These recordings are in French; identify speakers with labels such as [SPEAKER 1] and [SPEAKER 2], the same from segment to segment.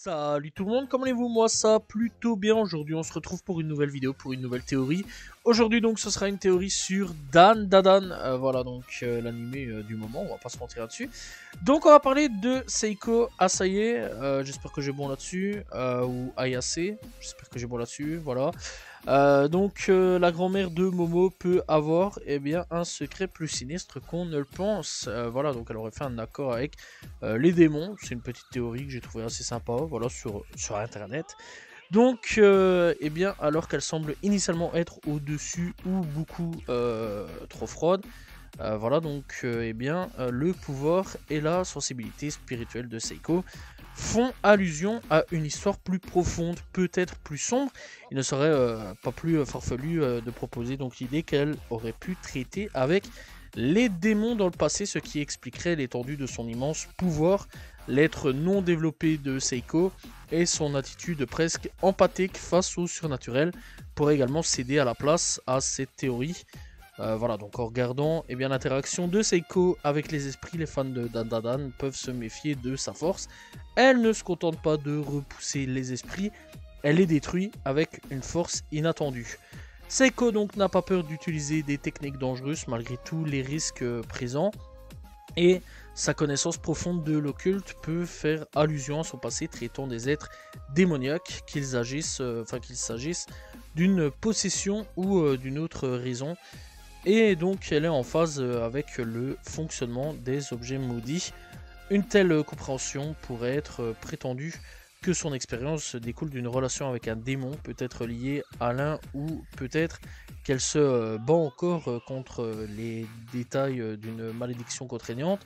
[SPEAKER 1] Salut tout le monde, comment allez-vous? Moi ça plutôt bien. Aujourd'hui on se retrouve pour une nouvelle vidéo, pour une nouvelle théorie. Aujourd'hui donc ce sera une théorie sur Dan Dadan, voilà donc l'animé du moment, on va pas se mentir là-dessus. Donc on va parler de Seiko Asaye, j'espère que j'ai bon là-dessus, ou Ayase, j'espère que j'ai bon là-dessus, voilà. La grand-mère de Momo peut avoir bien un secret plus sinistre qu'on ne le pense. Voilà, donc elle aurait fait un accord avec les démons. C'est une petite théorie que j'ai trouvée assez sympa, voilà, sur internet. Donc, alors qu'elle semble initialement être au-dessus ou beaucoup trop froide, le pouvoir et la sensibilité spirituelle de Seiko font allusion à une histoire plus profonde, peut-être plus sombre. Il ne serait pas plus farfelu de proposer donc l'idée qu'elle aurait pu traiter avec les démons dans le passé, ce qui expliquerait l'étendue de son immense pouvoir, l'être non développé de Seiko et son attitude presque empathique face au surnaturel pourrait également céder à la place à cette théorie. Voilà, donc en regardant l'interaction de Seiko avec les esprits, les fans de Dan Dadan peuvent se méfier de sa force. Elle ne se contente pas de repousser les esprits, elle les détruit avec une force inattendue. Seiko donc n'a pas peur d'utiliser des techniques dangereuses malgré tous les risques présents. Et sa connaissance profonde de l'occulte peut faire allusion à son passé traitant des êtres démoniaques, qu'il s'agisse d'une possession ou d'une autre raison. Et donc elle est en phase avec le fonctionnement des objets maudits. Une telle compréhension pourrait être prétendue que son expérience découle d'une relation avec un démon, peut-être liée à l'un, ou peut-être qu'elle se bat encore contre les détails d'une malédiction contraignante.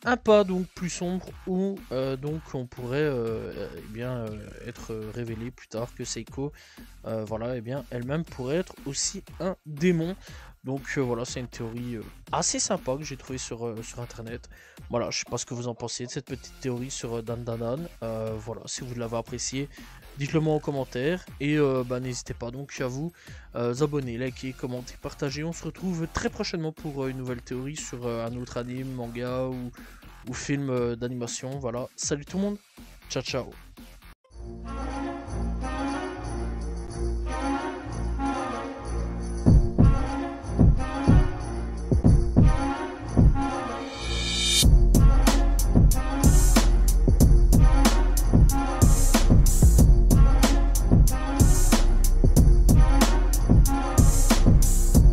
[SPEAKER 1] Un pas donc plus sombre où donc on pourrait être révélé plus tard que Seiko elle-même pourrait être aussi un démon. Donc voilà, c'est une théorie assez sympa que j'ai trouvé sur internet. Voilà, je sais pas ce que vous en pensez de cette petite théorie sur Dan Dadan. Voilà, si vous l'avez apprécié, dites-le moi en commentaire. Et n'hésitez pas donc à vous abonner, liker, commenter, partager. On se retrouve très prochainement pour une nouvelle théorie sur un autre anime, manga ou film d'animation. Voilà, salut tout le monde, ciao ciao.